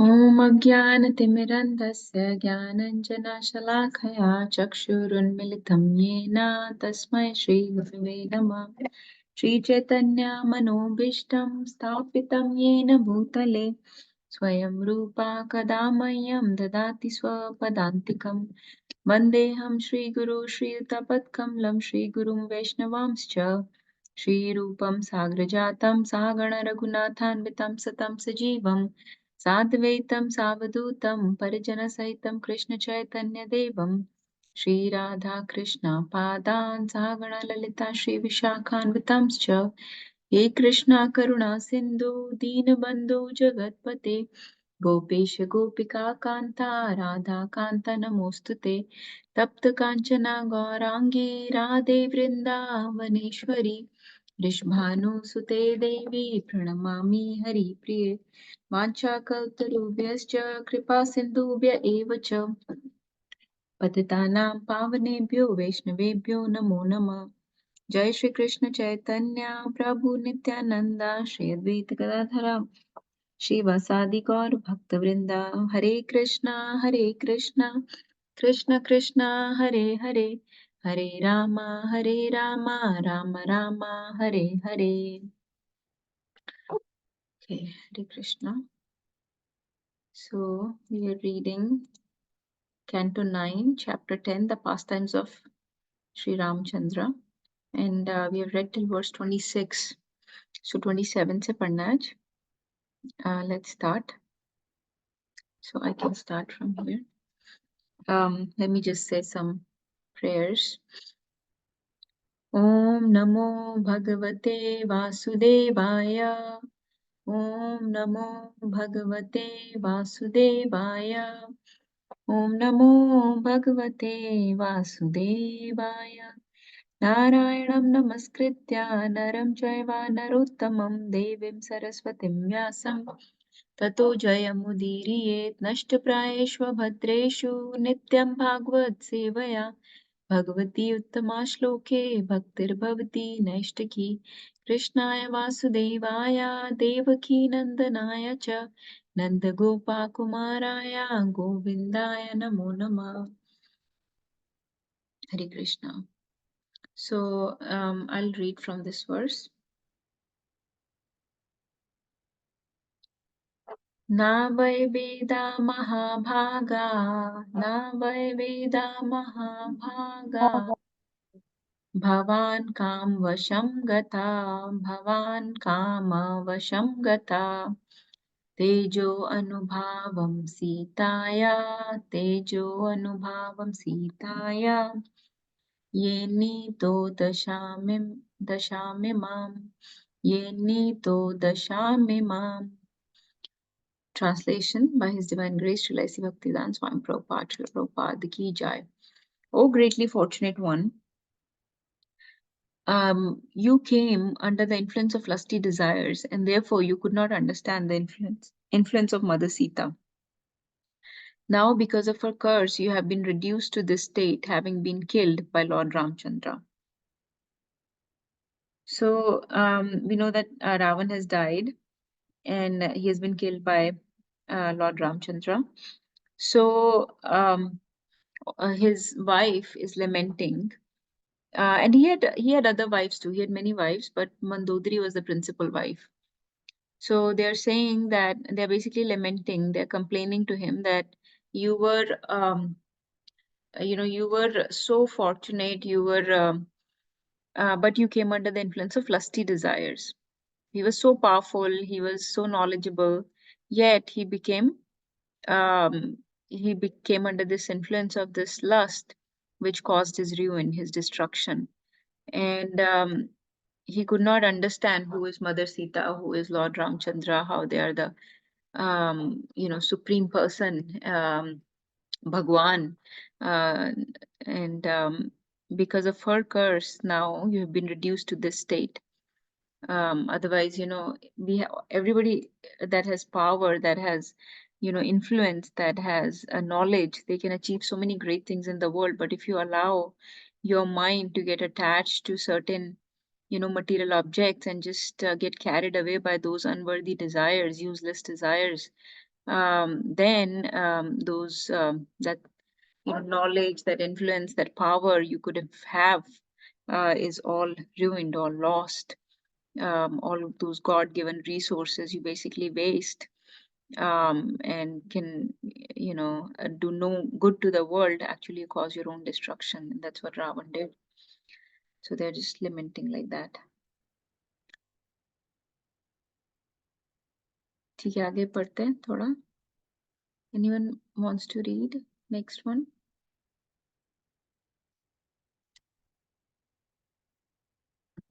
ॐ अज्ञानतिमिरन्धस्य ज्ञानञ्जनशलाखया चक्षुरुन्मिलितं येन तस्मै श्रीगुरवे नमः। श्रीचैतन्यमनोभीष्टं स्थापितं येन भूतले स्वयं रूपा कदा मह्यं ददाति स्वपदान्तिकं। वन्देऽहं श्रीगुरो श्रीयुतपत्कमलं श्रीगुरुं वैष्णवांश्च श्रीरूपं साग्रजातं सागणरघुनाथान्वितं सतं सजीवम् साद्वैतं सावधूतं परिजनसहितं कृष्णचैतन्यदेवं श्रीराधाकृष्णपादान् सागणललिता श्रीविशाखान्वितांश्च हे कृष्णा करुणा सिन्धु दीनबन्धु जगत्पते गोपेश गोपिका कान्ता राधाकान्त नमोऽस्तु ते तप्त काञ्चना गौराङ्गी राधे वृन्दावनेश्वरी वृषभानुसुते देवी प्रणमामि हरिप्रिये वाञ्छाकल्पतरुभ्यश्च कृपा सिन्धुभ्य एव च पतितानां पावनेभ्यो वैष्णवेभ्यो नमो नमः। जय श्री कृष्ण चैतन्य प्रभु नित्यानंद श्री अद्वैत गदाधर श्रीवासादि गौर भक्तवृंदा हरे Krishna Krishna Krishna Hare Hare Hare Ram Ram Ram Hare Hare. Okay, Hare Krishna. So we are reading Canto 9, Chapter 10, the Pastimes of Sri Ramacandra. And we have read till verse 26. So 27 se padna hai. Let's start. So I can start from here. Let me just say some prayers. Om Namo Bhagavate Vasudevaya. Om Namo Bhagavate Vasudevaya. Om Namo Bhagavate Vasudevaya. नारायणं नमस्कृत्य नरं चैव नरोत्तमं देवीं सरस्वतीं व्यासं ततो जयमुदीरयेत् नष्टप्रायेषु भद्रेषु नित्यं भागवत सेवया भगवती उत्तमा श्लोके भक्तिर्भवति नैष्टिकी कृष्णाय वासुदेवाय देवकी नन्दनाय च नन्दगोपाकुमाराय गोविन्दाय नमो नमः। Hare Krishna. So I'll read from this verse. न वै वेदा महाभागा न वै वेदा महाभागा भवान् काम वशं गता भवान् काम वशं गता तेजो अनुभावं सीताया तेजो अनुभावं सीताया ये नीतो दशामिमाम् ये नीतो दशामिमाम्. Translation by His Divine Grace, Srila A.C. Bhaktivedanta Swami Prabhupada, Srila Prabhupada Ki Jai. O greatly fortunate one, you came under the influence of lusty desires, and therefore you could not understand the influence of Mother Sita. Now, because of her curse, you have been reduced to this state, having been killed by Lord Ramacandra. So we know that Ravan has died, and he has been killed by Lord Ramacandra. So his wife is lamenting, and he had other wives too. He had many wives, but Mandodari was the principal wife. So they're saying that they're basically lamenting. They're complaining to him that you were, you were so fortunate. You were, but you came under the influence of lusty desires. He was so powerful. He was so knowledgeable. Yet um, he became under this influence of this lust, which caused his ruin, his destruction. And he could not understand who is Mother Sita, who is Lord Ramchandra, how they are the supreme person, Bhagwan, uh, and because of her curse, now you have been reduced to this state. Otherwise, everybody that has power, that has influence, that has knowledge, they can achieve so many great things in the world. But if you allow your mind to get attached to certain material objects and just get carried away by those unworthy desires, useless desires, then those that knowledge, that influence, that power you could have is all ruined or lost. All of those God-given resources you basically waste, and can do no good to the world, actually cause your own destruction. And that's what Ravan did. So they're just lamenting like that. ठीक है, आगे पढ़ते हैं थोड़ा. Anyone wants to read next one?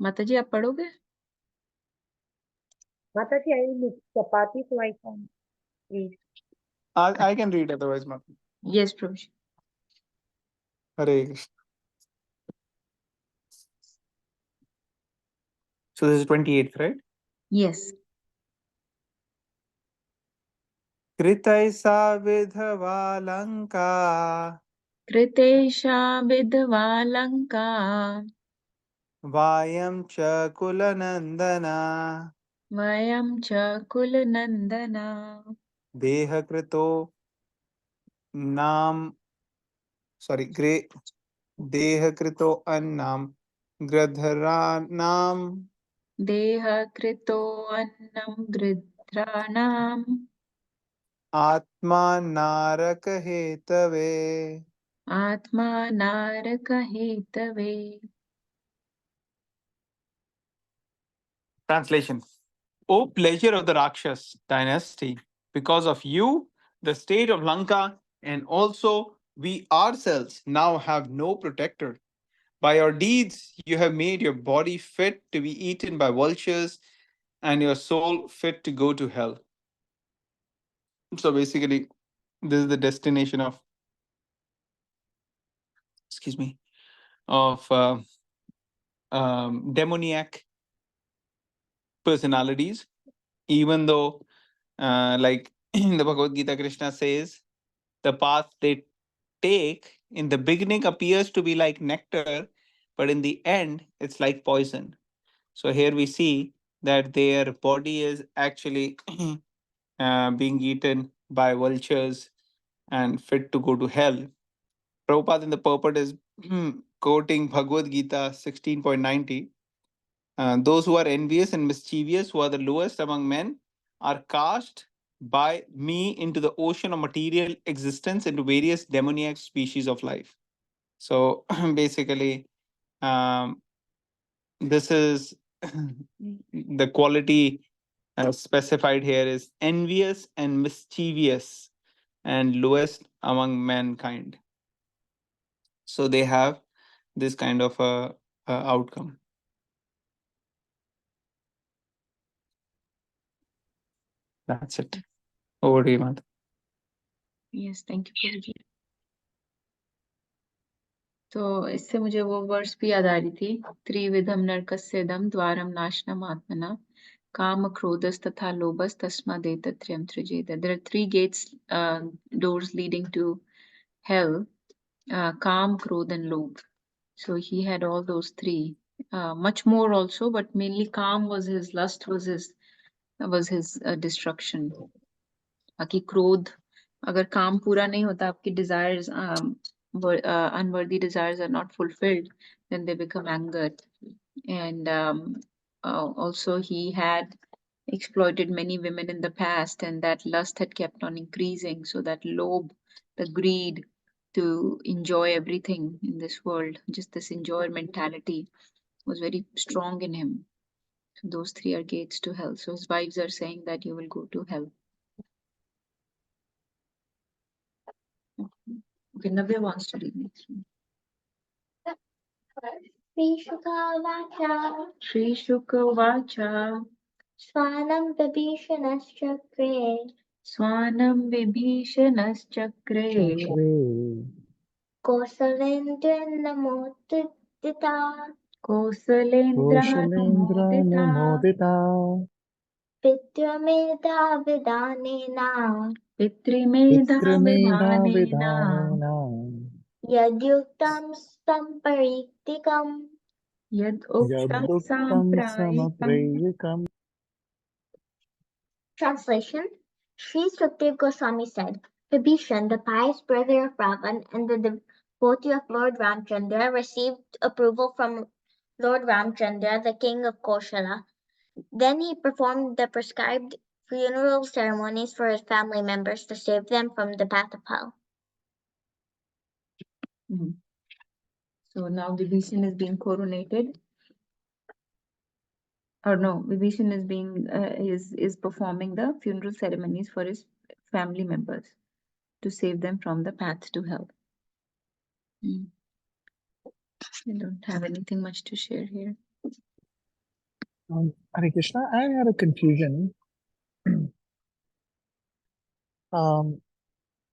माताजी आप पढ़ोगे? Mataji, I will make chapati, so I can read. I can read otherwise, Mata. Yes, Prabhu. Hare Krishna. So this is 28th, right? Yes. Kritaisa vidhava lanka Kritesha vidvalanka vayam cha kulanandana vayam cha kulanandana deha krito nam deha krito annam gradharanam deha krito annam gridranam atma naraka hetave. atma naraka hetave. Translation. O pleasure of the Rakshas dynasty, because of you, the state of Lanka and also we ourselves now have no protector. By your deeds, you have made your body fit to be eaten by vultures and your soul fit to go to hell. So basically, this is the destination of, demoniac personalities. Even though, like in the Bhagavad Gita, Krishna says, the path they take in the beginning appears to be like nectar, but in the end, it's like poison. So here we see that their body is actually being eaten by vultures and fit to go to hell. Prabhupada in the purport is quoting Bhagavad Gita 16.90. Those who are envious and mischievous, who are the lowest among men, are cast by me into the ocean of material existence, into various demoniac species of life. So basically, this is the quality specified here is envious and mischievous and lowest among mankind. So they have this kind of a outcome. That's it. Over to you, Mata. Yes, thank you, Prabhuji. तो इससे मुझे वो verse भी याद आ रही थी. त्रिविधम नरकस्येदम द्वारम नाशनम आत्मना काम क्रोधस तथा लोभस तस्मादेतत्र्यं त्रिजेत. There are three gates, doors leading to hell: Kam, Krodh, and Lobh. So he had all those three. Much more also, but mainly Kam was his lust, was his destruction. बाकी क्रोध, अगर काम पूरा नहीं होता, आपकी desires, unworthy desires are not fulfilled, then they become anger. And also he had exploited many women in the past, and that lust had kept on increasing. So that lobh, the greed to enjoy everything in this world, just this enjoyer mentality, was very strong in him. So those three are gates to hell. So his wives are saying that you will go to hell. Okay, Navya wants to read next one. Shri Shuka Vacha Swanam Vibhishanashchakre Swanam Vibhishanashchakre Kosalendranamodita Kosalendra Koshalendra Pityameda Vidanena Pitrimedha Pitramedha Vidhanena Vidhanena Yadyuktam Sampariktikam. Yad Uktam Yaduktam Samprayikam. Samaprayakam. Translation: Sri Sukhdev Goswami said, Vibhishan, the pious brother of Ravan and the devotee of Lord Ramchandra, received approval from Lord Ramchandra, the king of Koshala. Then he performed the prescribed funeral ceremonies for his family members to save them from the path of hell. So now Vibhishan is being coronated. Or no, Vibhishan is being is performing the funeral ceremonies for his family members to save them from the path to hell. I don't have anything much to share here. Hare Krishna, I had a confusion.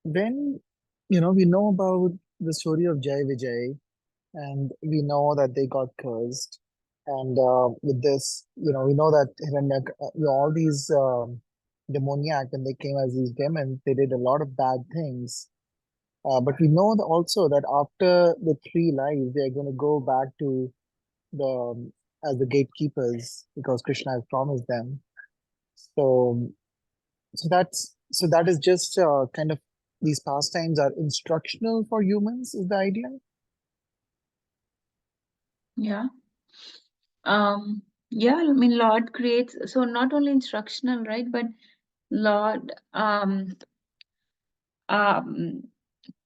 When, we know about the story of Jai Vijay, and we know that they got cursed. And with this, we know that all these demoniac, when they came as these demons, they did a lot of bad things. But we know also that after the 3 lives, they are going to go back to the as the gatekeepers because Krishna has promised them. So, that is just kind of these pastimes are instructional for humans. Is the idea? Yeah. Yeah, I mean, Lord creates, so not only instructional, right? But Lord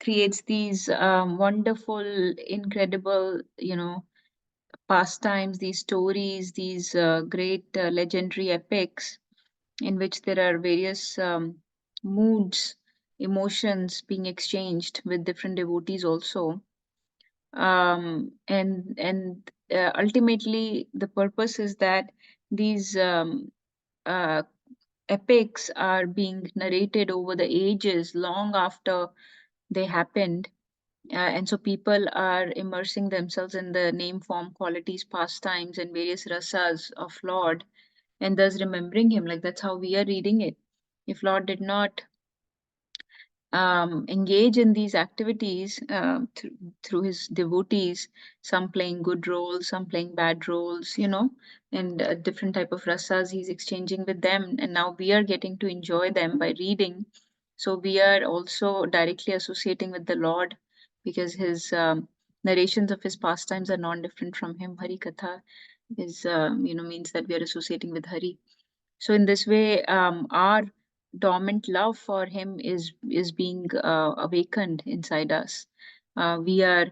creates these wonderful, incredible, pastimes, these stories, these great legendary epics in which there are various moods, emotions being exchanged with different devotees also. And ultimately, the purpose is that these uh, epics are being narrated over the ages, long after they happened. And so people are immersing themselves in the name, form, qualities, pastimes, and various rasas of Lord, and thus remembering him. Like that's how we are reading it. If Lord did not engage in these activities through his devotees, some playing good roles, some playing bad roles, and different type of rasas he's exchanging with them, and now we are getting to enjoy them by reading. So we are also directly associating with the Lord because his narrations of his pastimes are non-different from him. Hari Katha is, means that we are associating with Hari. So in this way, our dormant love for him is being awakened inside us. We are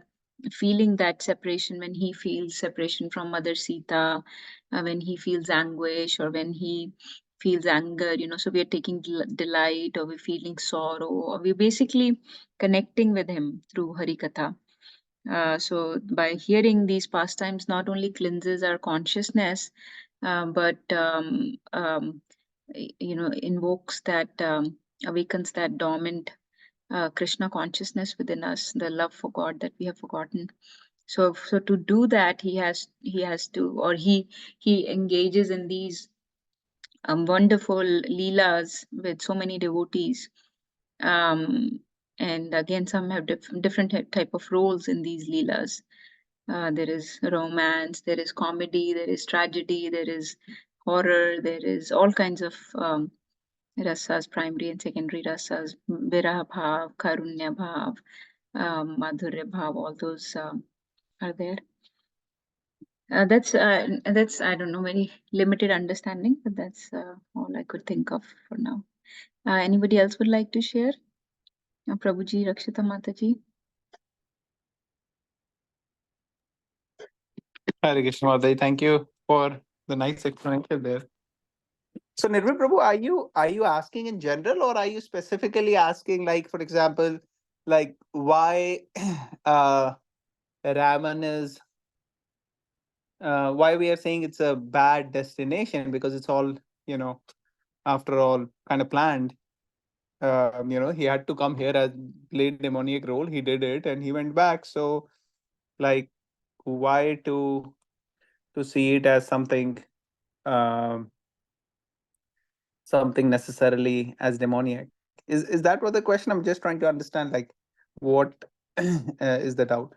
feeling that separation when he feels separation from Mother Sita, when he feels anguish or when he feels anger. So we are taking delight, or we're feeling sorrow, or we're basically connecting with him through Harikatha. So by hearing these pastimes, not only cleanses our consciousness, but invokes that, awakens that dormant Krishna consciousness within us, the love for God that we have forgotten. So to do that, he has to, or he engages in these wonderful leelas with so many devotees. And again, some have different type of roles in these leelas. There is romance, there is comedy, there is tragedy, there is horror, there is all kinds of rasas, primary and secondary rasas, viraha bhav, karunya bhav, madhurya bhav, all those are there. That's I don't know, very limited understanding, but that's all I could think of for now. Anybody else would like to share? Prabhuji, Rakshita Mataji. Hare Krishna Matai, thank you for the nice explanation there. So Nirmal Prabhu, are you asking in general, or are you specifically asking, like, for example, like why Raman is why we are saying it's a bad destination, because it's all, after all, kind of planned. He had to come here as played demoniac role. He did it and he went back. So, like, why to see it as um, something necessarily as demoniac? Is that what the question? I'm just trying to understand, like, what is the doubt?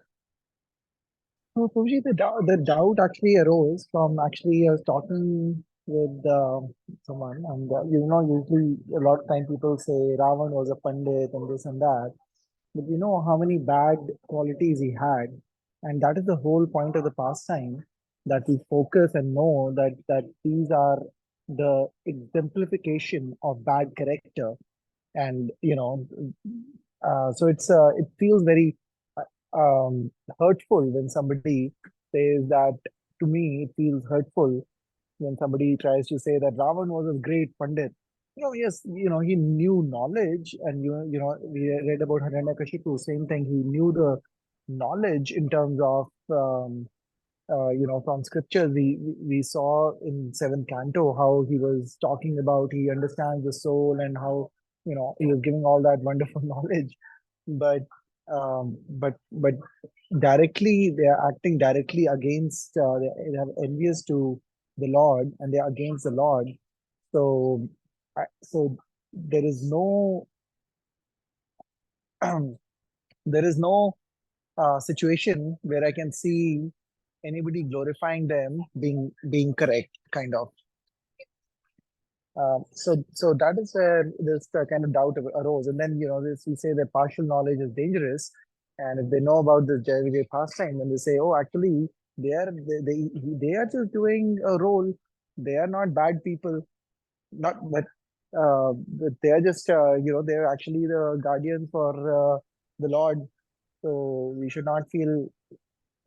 So, Prabhuji, the doubt actually arose from actually I was talking with someone, and usually a lot of time people say Ravan was a pandit and this and that, but you know how many bad qualities he had, and that is the whole point of the pastime, that we focus and know that these are the exemplification of bad character, and so it feels very hurtful when somebody says that. To me, it feels hurtful when somebody tries to say that Ravan was a great pandit. Yes, he knew knowledge, and we read about Hiranyakashipu, same thing. He knew the knowledge in terms of from scriptures. We saw in seventh canto how he was talking about he understands the soul, and how he was giving all that wonderful knowledge, but but directly they are acting directly against, they have envious to the Lord, and they are against the Lord. So so there is no there is no situation where I can see anybody glorifying them being correct, kind of. So that is where this kind of doubt arose, and then this, we say that partial knowledge is dangerous, and if they know about this Jai Vijay pastime, then they say, oh, actually they are just doing a role. They are not bad people, not but they are just they're actually the guardian for the Lord. So we should not feel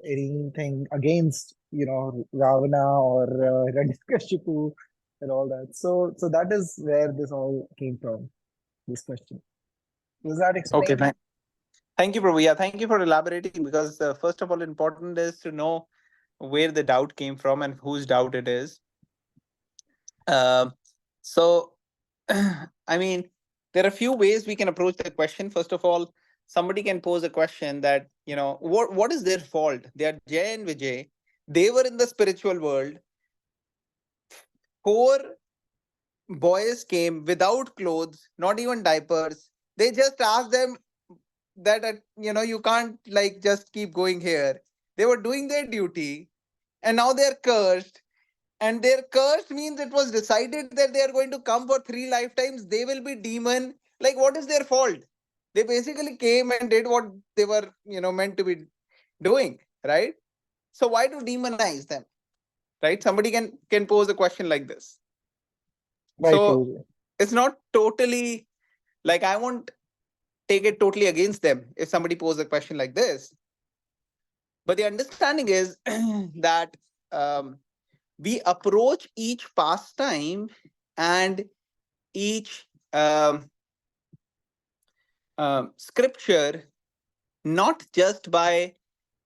anything against Ravana or Hiranyakashipu and all that. So that is where this all came from. This question, does that Okay, explain? thank you, Prabhu. Yeah, thank you for elaborating, because first of all, important is to know where the doubt came from and whose doubt it is. Um, so, I mean, there are a few ways we can approach the question. First of all, somebody can pose a question that, what is their fault? They are Jay and Vijay. They were in the spiritual world. 4 boys came without clothes, not even diapers. They just asked them that, you can't like just keep going here. They were doing their duty, and now they're cursed. And their curse means it was decided that they are going to come for 3 lifetimes. They will be demon. Like, what is their fault? They basically came and did what they were, meant to be doing, right? So why to demonize them, right? Somebody can pose a question like this. Right, So Prabhuji. it's not totally like, I won't take it totally against them if somebody poses a question like this. But the understanding is that we approach each pastime and each scripture not just by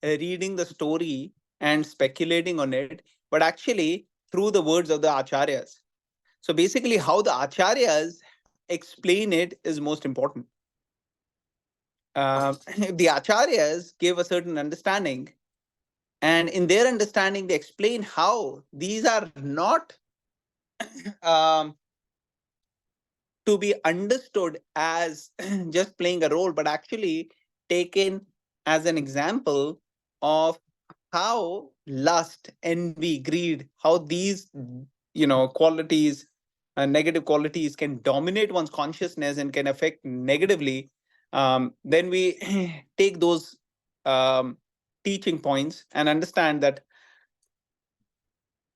reading the story and speculating on it, but actually through the words of the acharyas. So basically, how the acharyas explain it is most important. The acharyas give a certain understanding, and in their understanding, they explain how these are not um, to be understood as just playing a role, but actually taken as an example of how lust, envy, greed, how these qualities, negative qualities, can dominate one's consciousness and can affect negatively. Then we take those um, teaching points and understand that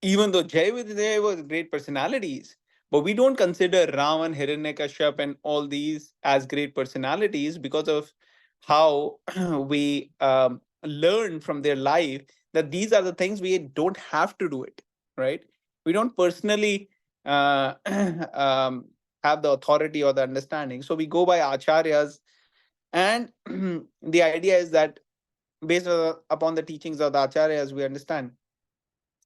even though Jay Vidya was great personalities, but we don't consider Ravan, Hiranyakashyap, and all these as great personalities because of how we learn from their life that these are the things we don't have to do it, right? We don't personally have the authority or the understanding. So we go by acharyas, and the idea is that based upon the teachings of the acharyas, we understand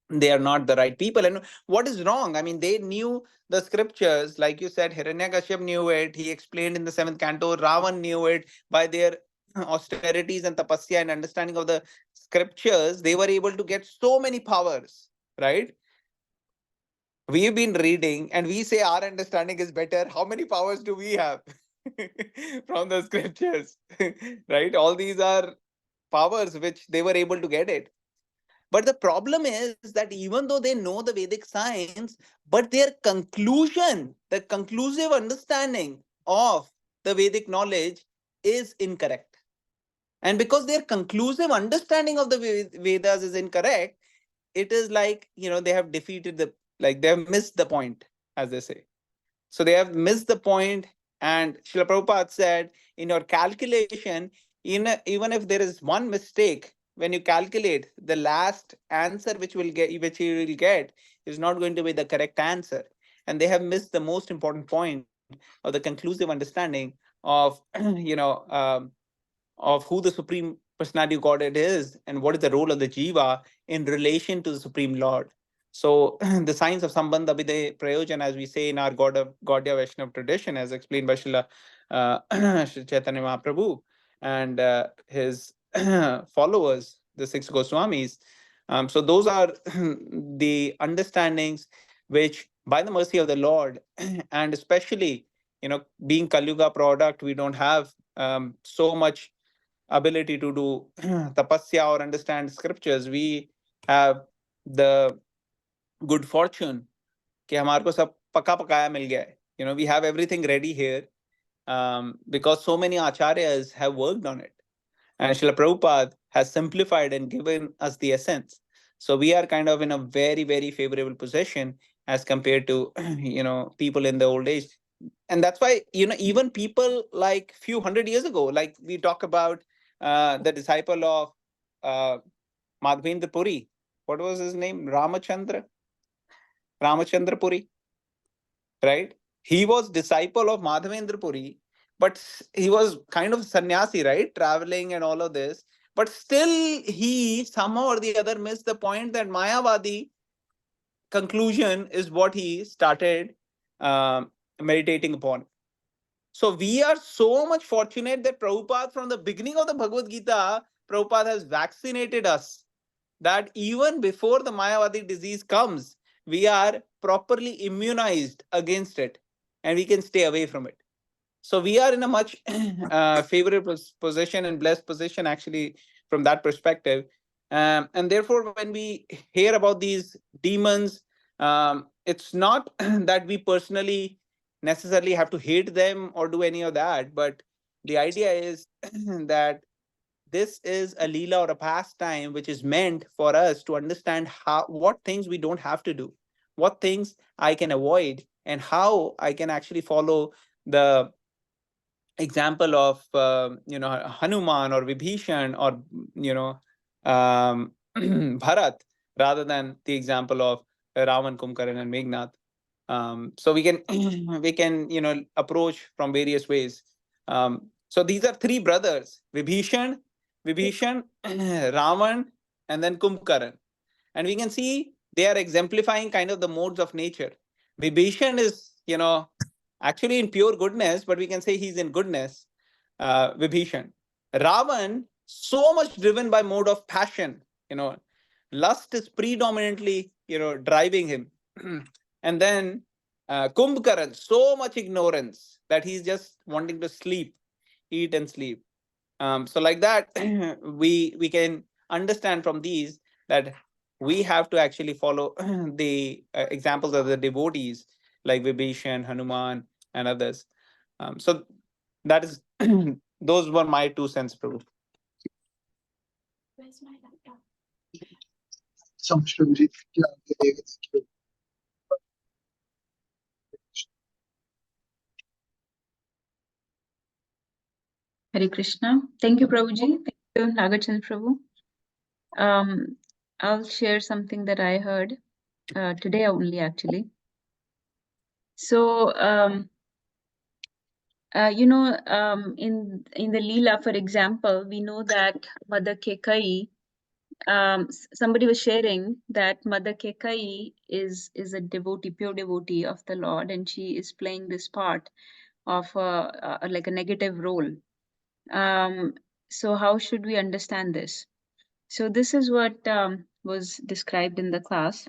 they are not the right people. And what is wrong? I mean, they knew the scriptures. Like you said, Hiranyakashyap knew it. He explained in the 7th canto. Ravan knew it. By their austerities and tapasya and understanding of the scriptures, they were able to get so many powers, right? We've been reading and we say our understanding is better. How many powers do we have from the scriptures? Right? All these are powers which they were able to get it. But the problem is that even though they know the Vedic science, but their conclusion, the conclusive understanding of the Vedic knowledge is incorrect. And because their conclusive understanding of the Vedas is incorrect, it is like, they have defeated they have missed the point, as they say. So they have missed the point. And Srila Prabhupada said, in your calculation, even if there is one mistake, when you calculate, the last answer which you will get is not going to be the correct answer. And they have missed the most important point of the conclusive understanding of of who the Supreme Personality of Godhead is and what is the role of the Jiva in relation to the Supreme Lord. So the science of Sambandha Vidhe Prayojan, as we say in our Gaudiya Vaishnava tradition, as explained by Srila Sri Chaitanya Mahaprabhu and his followers, the six Goswamis. So those are the understandings which, by the mercy of the Lord, and especially, being Kalyuga product, we don't have so much ability to do tapasya or understand scriptures. We have the good fortune कि हमारे को सब पका पकाया मिल गया है. We have everything ready here because so many acharyas have worked on it. And Srila Prabhupada has simplified and given us the essence. So we are kind of in a very, very favorable position as compared to, people in the old age. And that's why, even people like few hundred years ago, like we talk about the disciple of Madhavendra Puri. What was his name? Rāmacandra Puri, right? He was disciple of Madhavendra Puri, but he was kind of sannyasi, right? Traveling and all of this. But still, he somehow or the other missed the point that Mayavadi conclusion is what he started meditating upon. So we are so much fortunate that Prabhupada, from the beginning of the Bhagavad Gita, Prabhupada has vaccinated us that even before the Mayavadi disease comes, we are properly immunized against it and we can stay away from it. So we are in a much favorable position and blessed position, actually, from that perspective. And therefore, when we hear about these demons, it's not that we personally necessarily have to hate them or do any of that, but the idea is that this is a leela or a pastime which is meant for us to understand what things we don't have to do, what things I can avoid, and how I can actually follow the example of Hanuman or Vibhishan or Bharat, rather than the example of Ravan, Kumkaran, and Meghnad. So we can approach from various ways. So these are three brothers: Vibhishan, Ravan, and then Kumkaran. And we can see they are exemplifying kind of the modes of nature. Vibhishan is, actually in pure goodness, but we can say he's in goodness, Vibhishan. Ravan, so much driven by mode of passion, lust is predominantly, driving him. And then Kumbhkaran, so much ignorance that he's just wanting to sleep, eat and sleep. So like that, we can understand from these that we have to actually follow the examples of the devotees like Vibhishan, Hanuman, and others. So that is those were my 2 cents, Prabhu. Where's my laptop? So much, Prabhuji. Thank you. Hare Krishna. Thank you, Prabhuji. Thank you, Nagachand Prabhu. I'll share something that I heard today only, actually. So, in the Leela, for example, we know that Mother Kekai, somebody was sharing that Mother Kekai is a devotee, pure devotee of the Lord, and she is playing this part of like a negative role. So how should we understand this? So this is what was described in the class,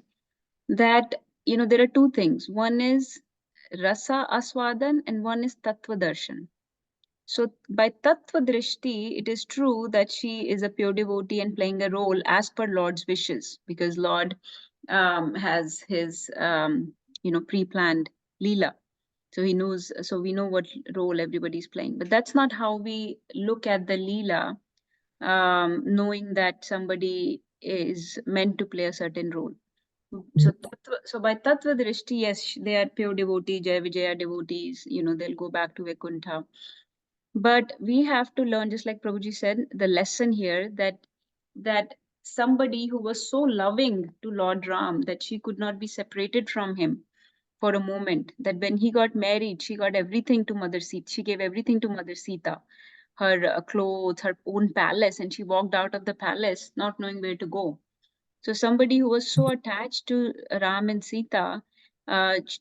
that there are two things. One is rasa aswadan and one is tattva darshan. So by Tattva Drishti, it is true that she is a pure devotee and playing a role as per Lord's wishes, because Lord has his pre-planned Leela. So he knows, so we know what role everybody's playing. But that's not how we look at the Leela, knowing that somebody is meant to play a certain role. So by Tattva Drishti, yes, they are pure devotees, Jai Vijaya devotees, they'll go back to Vaikuntha. But we have to learn, just like Prabhuji said, the lesson here that somebody who was so loving to Lord Ram that she could not be separated from him for a moment, that when he got married, she got everything to Mother Sita. She gave everything to Mother Sita, her clothes, her own palace, and she walked out of the palace not knowing where to go. So somebody who was so attached to Ram and Sita,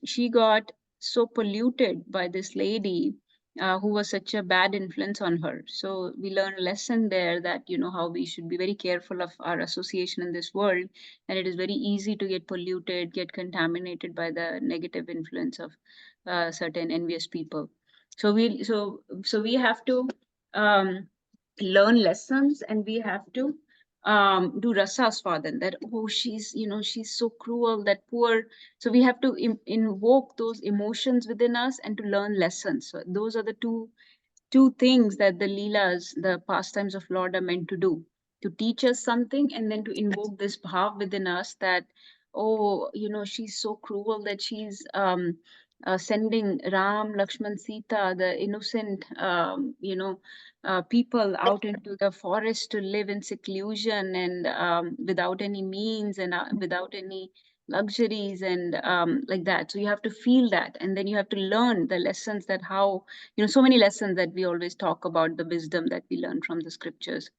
she got so polluted by this lady who was such a bad influence on her. So we learn a lesson there that, how we should be very careful of our association in this world. And it is very easy to get polluted, get contaminated by the negative influence of certain envious people. So we have to learn lessons, and we have to do rasa swadan, that she's so cruel, that poor. So we have to invoke those emotions within us and to learn lessons. So those are the two things that the leelas, the pastimes of Lord, are meant to do, to teach us something, and then to invoke this bhav within us that, oh, she's so cruel that she's sending Ram, Lakshman, Sita, the innocent, people out into the forest to live in seclusion and without any means and without any luxuries and like that. So you have to feel that, and then you have to learn the lessons, that how, so many lessons that we always talk about, the wisdom that we learn from the scriptures.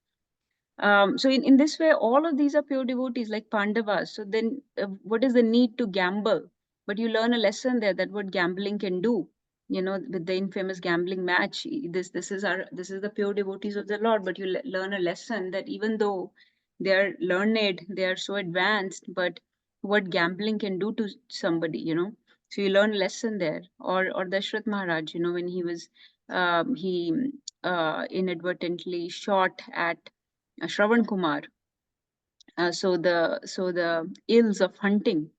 So in this way, all of these are pure devotees like Pandavas. So then what is the need to gamble? But you learn a lesson there, that what gambling can do, with the infamous gambling match. This is the pure devotees of the Lord, but you learn a lesson that even though they are learned, they are so advanced, but what gambling can do to somebody. So you learn a lesson there. Or Dashrath Maharaj, when he was he inadvertently shot at Shravan Kumar. So the ills of hunting,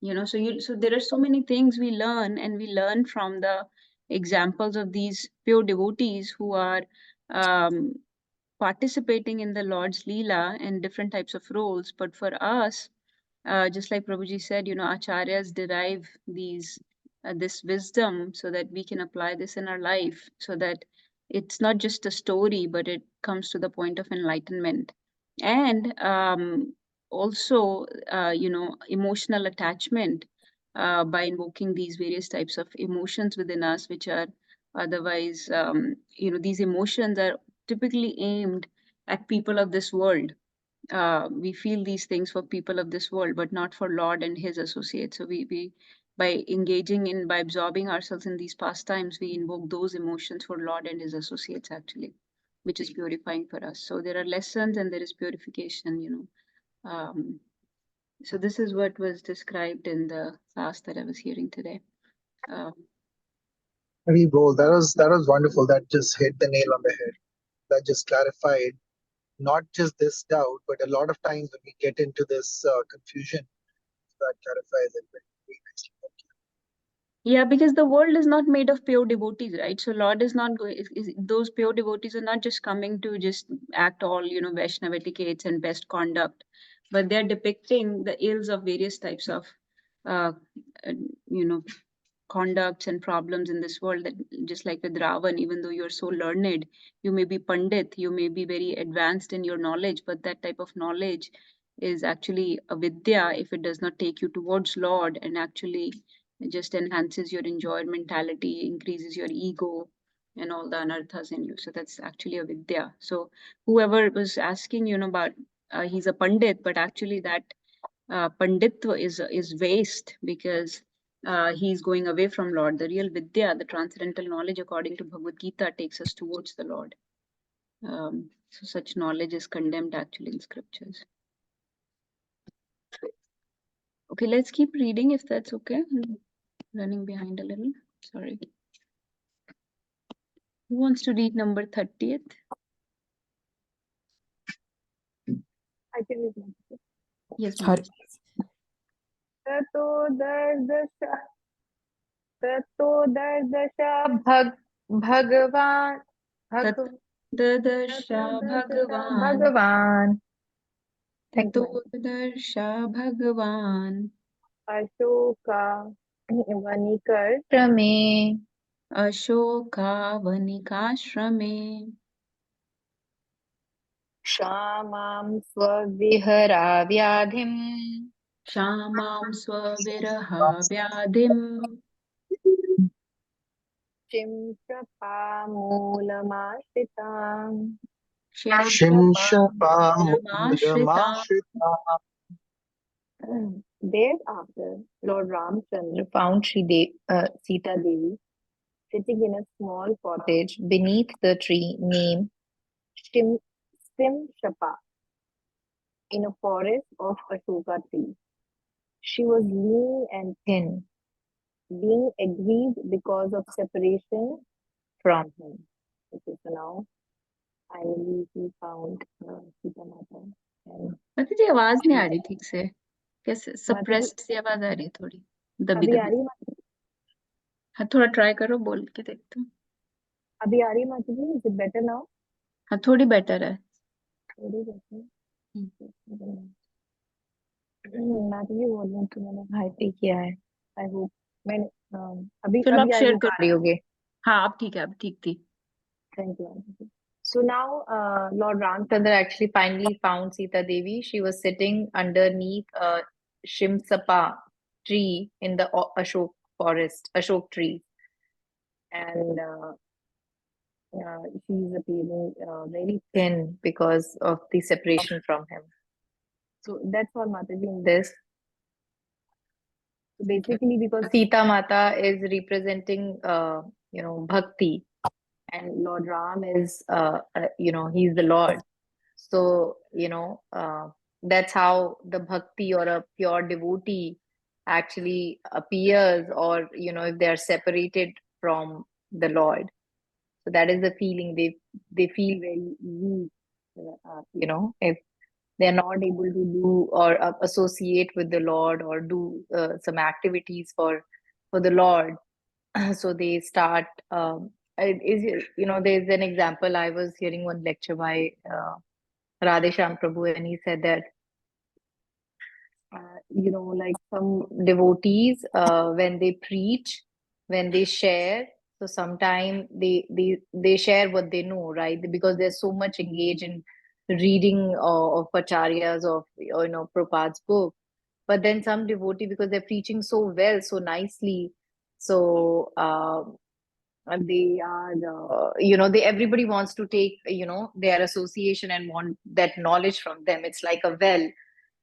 so there are so many things we learn, and we learn from the examples of these pure devotees who are um, participating in the Lord's Leela and different types of roles. But for us, just like Prabhuji said, acharyas derive this wisdom so that we can apply this in our life, so that it's not just a story, but it comes to the point of enlightenment. And also, emotional attachment by invoking these various types of emotions within us, which are otherwise, these emotions are typically aimed at people of this world. We feel these things for people of this world, but not for Lord and his associates. So we by absorbing ourselves in these pastimes, we invoke those emotions for Lord and his associates actually, which is purifying for us. So there are lessons and there is purification. So this is what was described in the class that I was hearing today. Hari Bol, that was wonderful. That just hit the nail on the head. That just clarified not just this doubt, but a lot of times when we get into this confusion, that clarifies it very nicely. Yeah, because the world is not made of pure devotees, right? So Lord is not going, those pure devotees are not just coming to just act all, Vaishnava etiquettes and best conduct, but they're depicting the ills of various types of, uh, uh, you know, conducts and problems in this world. That just like with Ravan, even though you're so learned, you may be Pandit, you may be very advanced in your knowledge, but that type of knowledge is actually a vidya if it does not take you towards Lord and actually just enhances your enjoyer mentality, increases your ego and all the anarthas in you. So that's actually a vidya. So whoever was asking, about he's a Pandit, but actually that panditva is waste, because he's going away from Lord. The real vidya, the transcendental knowledge, according to Bhagavad Gita, takes us towards the Lord. So such knowledge is condemned actually in scriptures. Okay, let's keep reading if that's okay. I'm running behind a little. Sorry. Who wants to read number 30th? I can read it. Yes, Hari. Mataji. ततो भगवान Dadarsha Bhagavan. भगवान Thank you. Dadarsha Bhagavan. Ashoka वनिकर में Ashoka Vanikashrame. क्षामां स्वविहरा व्याधिं Shamam Swaviraha Vyadhim. चिंप्रपामूलमाश्रिताम् Shimshapamashritam. Shimshapamudamashritam. Thereafter, Lord Ramacandra found Sita Devi sitting in a small cottage beneath the tree named Simshapa in a forest of Ashoka trees. She was lean and thin, being aggrieved because of separation from him. Okay, so now finally he found Sita Mata. And Mataji आवाज नहीं आ रही ठीक से. कैसे माताजी suppressed सी आवाज आ रही है थोड़ी. दबी अभी आ दबी. रही है माताजी? हाँ थोड़ा ट्राई करो बोल के देखते हैं. अभी आ रही है माताजी? Is it better now? हाँ थोड़ी बेटर है. थोड़ी better. हम्म. माताजी वॉल्यूम तो मैंने हाई पे किया है. आई होप मैंने अभी चलो आप अभी आई शेयर होप आ करो. रही होगी. हाँ अब ठीक है अब ठीक थी. Thank you, Auntie. So now, Lord Ramchandra actually finally found Sita Devi. She was sitting underneath a Shimsapa tree in the Ashok forest, Ashok tree. And she's appearing very thin because of the separation from him. So that's all, Mataji, in this. Basically, because Sita Mata is representing, bhakti. And Lord Ram is, he's the Lord. So, that's how the bhakti or a pure devotee actually appears, or, if they are separated from the Lord. So that is the feeling they feel very weak, if they're not able to do or associate with the Lord or do some activities for the Lord. So they start there's an example. I was hearing one lecture by Radhesham Prabhu, and he said that like some devotees, when they preach, when they share, so sometimes they share what they know, right? Because they're so much engaged in reading of acharyas, of Prabhupada's book. But then some devotee, because they're preaching so well, so nicely, so and they are everybody wants to take their association and want that knowledge from them. It's like a well,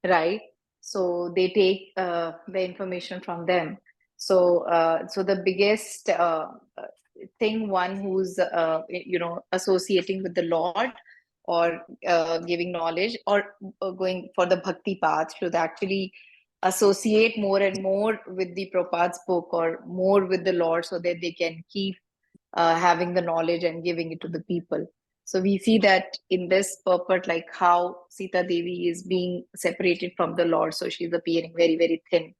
right? So they take the information from them. So so the biggest thing, one who's associating with the Lord, or giving knowledge, or going for the bhakti path, should actually associate more and more with the Prabhupada's book, or more with the Lord, so that they can keep having the knowledge and giving it to the people. So we see that in this purport, like how Sita Devi is being separated from the Lord, so she's appearing very, very thin.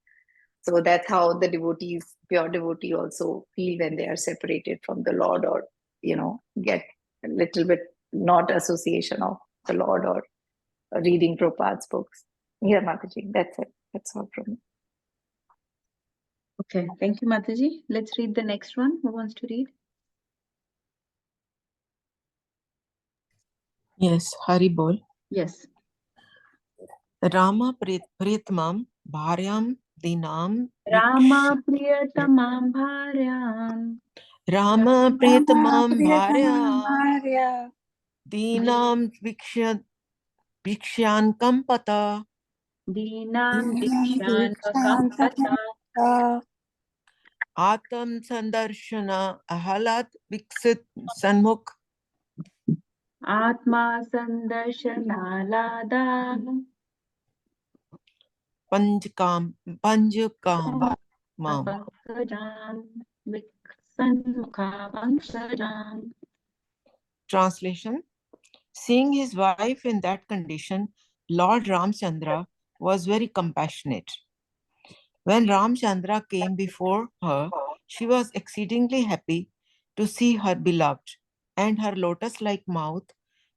So that's how the devotees, pure devotee, also feel when they are separated from the Lord, or get a little bit not association of the Lord, or reading Prabhupada's books. Yeah, Mataji, that's it. That's all from me. Okay, thank you, Mataji. Let's read the next one. Who wants to read? Yes, Hari bol. Yes. Rama Priyatamam Bharyam Dinam Rama Priyatamam Bharyam. Rama Priyatamam Bharyam Dinam Vikshankam Pata Dinam Dikshan Vakampata. Atam Sandarshana Ahalat Viksit Sanmukh Atma Sandarshanalada. Panjkam Mam Pankajam Viksanmukha Pankajam. Translation: seeing his wife in that condition, Lord Ramchandra was very compassionate. When Ramchandra came before her, she was exceedingly happy to see her beloved, and her lotus-like mouth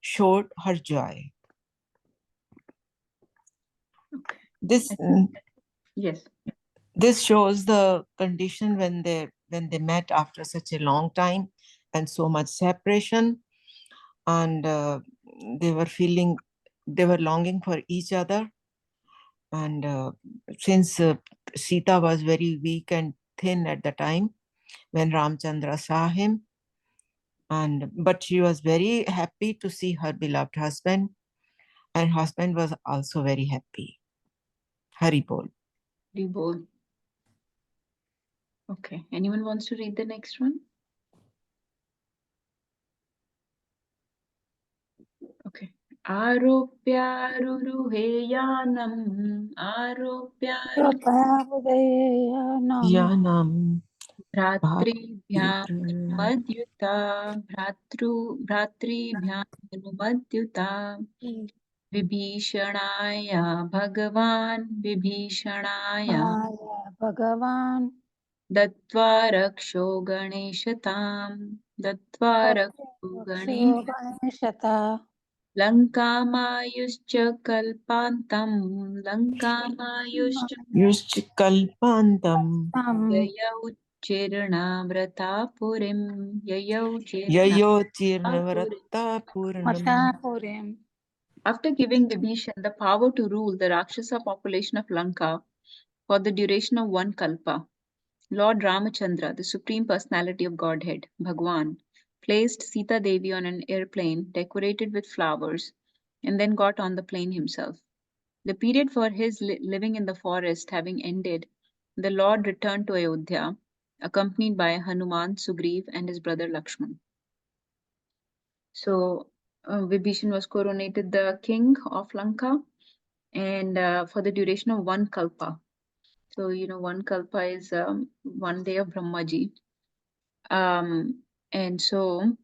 showed her joy. Okay. This Yes. this shows the condition when they met after such a long time and so much separation, and they were longing for each other. And since Sita was very weak and thin at the time when Ramchandra saw him, but she was very happy to see her beloved husband, and husband was also very happy. Hari Bol. Hari Bol. Okay. Anyone wants to read the next one? Okay. Aropyaruruheyanam Yanam Bhratribhyam Madyuta Bhratribhyam Madyuta Vibhishanaya Bhagavan Dattva Raksho Ganeshataam Dattva Raksho Ganeshata Lankamayuscha Kalpantam Lankamayuscha Yushkalpantam Yayau Chirnavratapurim Yayau Yayo Chirnavratapurim. Chirnavratapuranam. After giving Vibhishan the power to rule the Rakshasa population of Lanka for the duration of one kalpa, Lord Ramachandra, the Supreme Personality of Godhead, Bhagwan, placed Sita Devi on an airplane decorated with flowers and then got on the plane himself. The period for his living in the forest having ended, the Lord returned to Ayodhya, accompanied by Hanuman, Sugriv, and his brother Lakshman. So Vibhishan was coronated the king of Lanka, and for the duration of one kalpa. So one kalpa is 1 day of Brahmaji, and so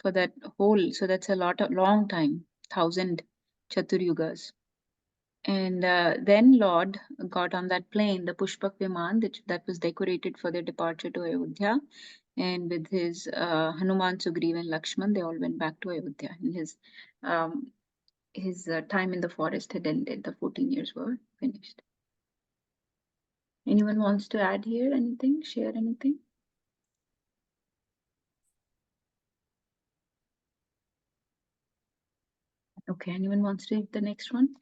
for that whole, so that's a long time, 1,000 Chaturyugas. And then Lord got on that plane, the Pushpak Viman, that was decorated for their departure to Ayodhya. And with his Hanuman, Sugriv, and Lakshman, they all went back to Ayodhya. And his time in the forest had ended. The 14 years were finished. Anyone wants to add here anything? Share anything? Okay, anyone wants to read the next one?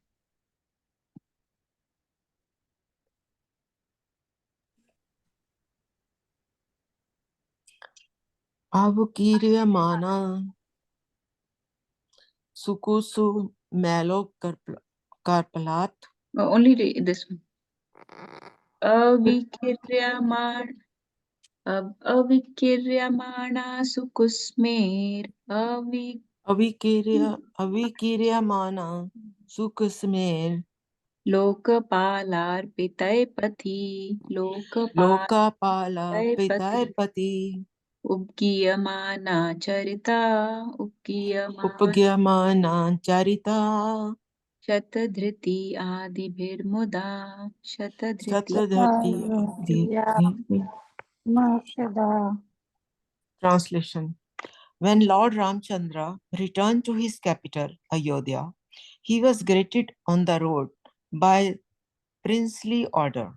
Avukiryamana Sukusu Melo Karpalat. Only read this one. Avikiryamana sukusmer Avikiryamana Sukusmer Lokapalar Pitaipati Lokapala Pitaipati Upgiyamana Charita Upgyamana Charita Shatadhriti Adibhirmuda Satadhati. Translation: when Lord Ramchandra returned to his capital, Ayodhya, he was greeted on the road by princely order,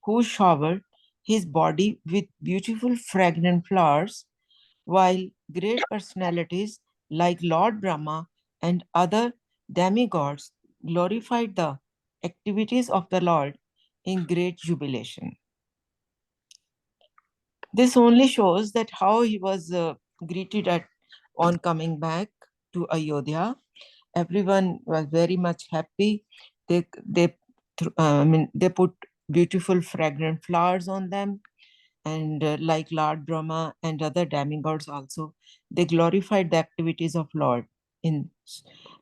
who showered his body with beautiful fragrant flowers, while great personalities like Lord Brahma and other demigods glorified the activities of the Lord in great jubilation. This only shows that how he was greeted on coming back to Ayodhya. Everyone was very much happy. They put beautiful fragrant flowers on them, and like Lord Brahma and other demigods also, they glorified the activities of Lord in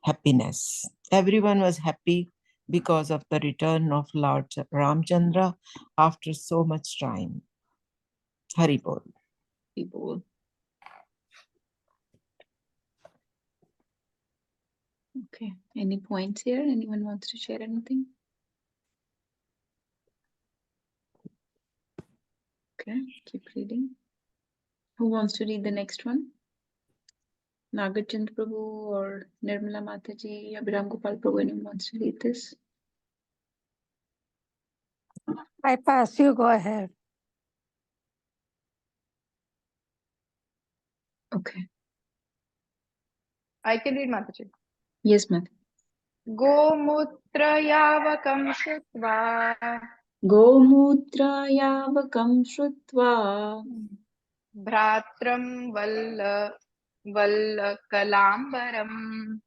happiness. Everyone was happy because of the return of Lord Ramchandra after so much time. Hari Bol. people. Okay. Any points here? Anyone wants to share anything? Okay, keep reading. Who wants to read the next one? Nagachand Prabhu or Nirmala Mataji, Abhiram Gopal Prabhu, anyone wants to read this? I pass, you go ahead. Okay. I can read, Mataji. Yes, ma'am. Gomutra yavakam shutva Gomutra yavakam shrutva bhratram vallakalambaram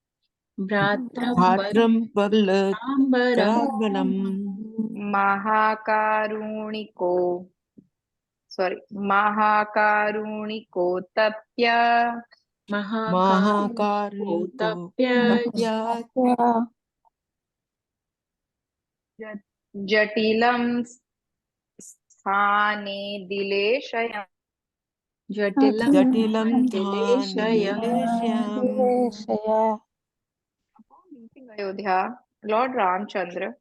Bhratram Bhatram Valambaram Kalabalam Mahakaruniko tapya Mahakaruniko Mahakaruniko Tapya Tapyat Yeah. jatilam sthane dileshayam. Jatilam Jatilam Dhani Dileshayam. Dileshyam. Upon reaching Ayodhya, Lord Ramchandra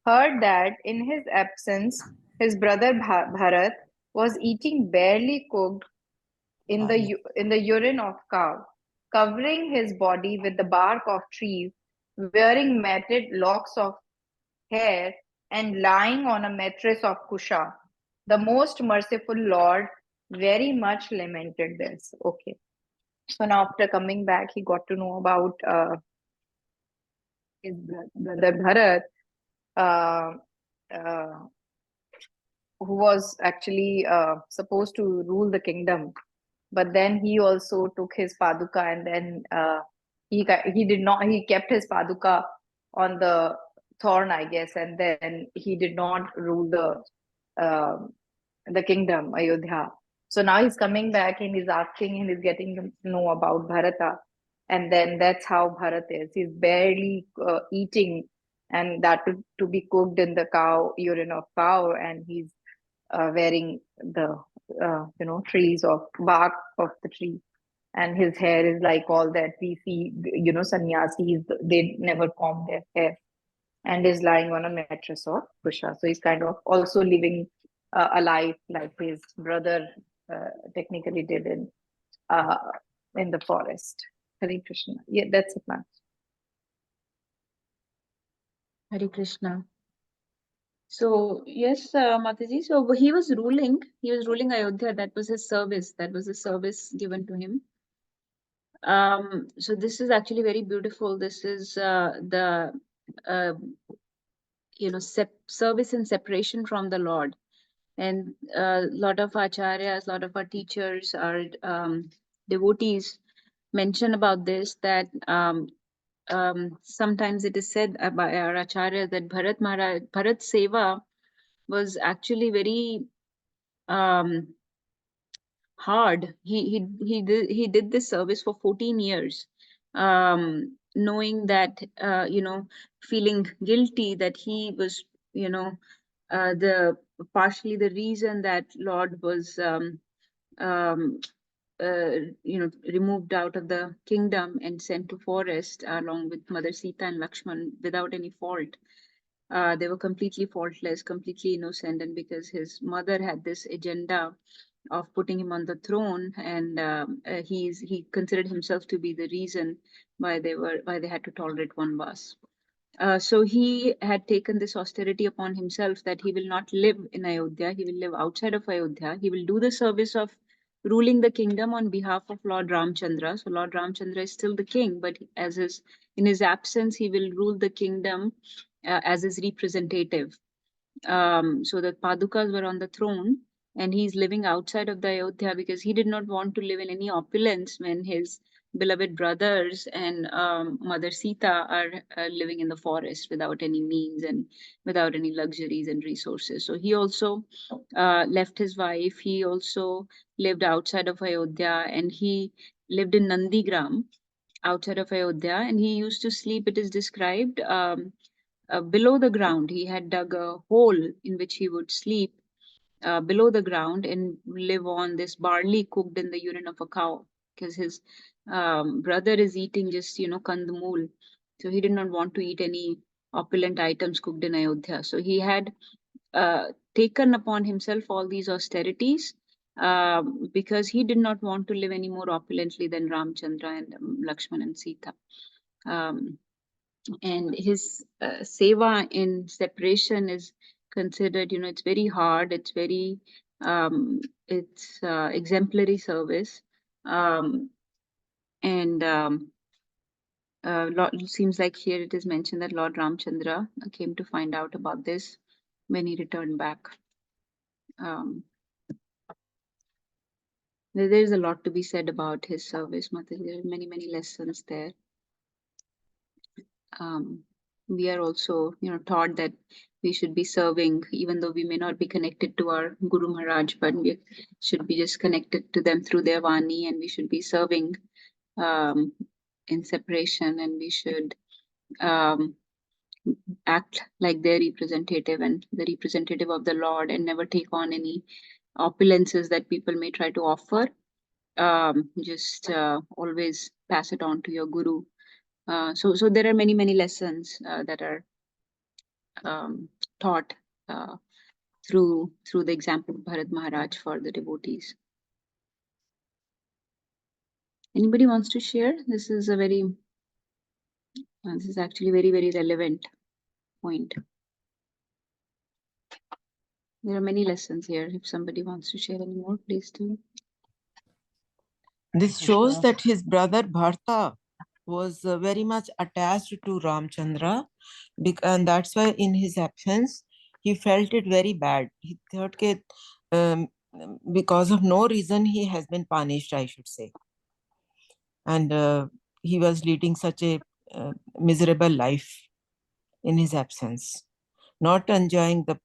heard that in his absence, his brother Bharat was eating barely cooked in the urine of cow, covering his body with the bark of trees, wearing matted locks of hair, and lying on a mattress of kusha. The most merciful Lord very much lamented this. Okay. So now after coming back, he got to know about his brother Bharat, uh, uh, who was actually supposed to rule the kingdom, but then he also took his paduka, and then he kept his paduka on the thorn, I guess, and then he did not rule the kingdom Ayodhya. So now he's coming back and he's asking and he's getting to know about Bharata, and then that's how Bharat is. He's barely eating, and that to be cooked in the urine of cow, and he's wearing the trees of bark of the tree, and his hair is like all that we see, sannyasis, they never comb their hair, and is lying on a mattress of kusha. So he's kind of also living a life like his brother technically did in the forest. Hare Krishna. Yeah, that's it, ma'am. Hare Krishna. So yes, Mataji. So he was ruling Ayodhya. That was his service. That was the service given to him. So this is actually very beautiful. This is the service in separation from the Lord. And a lot of acharyas, a lot of our teachers, our devotees mention about this, that sometimes it is said by our acharya that Bharat Seva was actually very hard. He did this service for 14 years, knowing that feeling guilty that he was the partially the reason that Lord was um, removed out of the kingdom and sent to forest along with Mother Sita and Lakshman without any fault. They were completely faultless, completely innocent, and because his mother had this agenda of putting him on the throne, and he considered himself to be the reason why they had to tolerate Vanvas. So he had taken this austerity upon himself that he will not live in Ayodhya, he will live outside of Ayodhya. He will do the service of ruling the kingdom on behalf of Lord Ramchandra. So Lord Ramchandra is still the king, but in his absence, he will rule the kingdom as his representative. So the Padukas were on the throne, and he's living outside of the Ayodhya because he did not want to live in any opulence when his beloved brothers and Mother Sita are living in the forest without any means and without any luxuries and resources. So he also left his wife. He also lived outside of Ayodhya, and he lived in Nandigram outside of Ayodhya, and he used to sleep, it is described, below the ground. He had dug a hole in which he would sleep below the ground and live on this barley cooked in the urine of a cow. because his brother is eating just, kandamul. So he did not want to eat any opulent items cooked in Ayodhya. So he had taken upon himself all these austerities because he did not want to live any more opulently than Ramchandra and Lakshman and Sita. And his seva in separation is considered, it's very hard, it's very it's exemplary service, and it seems like here it is mentioned that Lord Ramchandra came to find out about this when he returned back. There's a lot to be said about his service, Mataji. There are many lessons there. We are also, taught that we should be serving, even though we may not be connected to our Guru Maharaj, but we should be just connected to them through their Vani, and we should be serving in separation, and we should act like their representative and the representative of the Lord, and never take on any opulences that people may try to offer. Just always pass it on to your Guru. So there are many lessons that are taught through the example of Bharat Maharaj for the devotees. Anybody wants to share? This is actually very relevant point. There are many lessons here. If somebody wants to share any more, please do. This shows that his brother Bharata was very much attached to Ramchandra, and that's why in his absence, he felt it very bad. He thought that because of no reason he has been punished, I should say. And he was leading such a miserable life in his absence, not enjoying the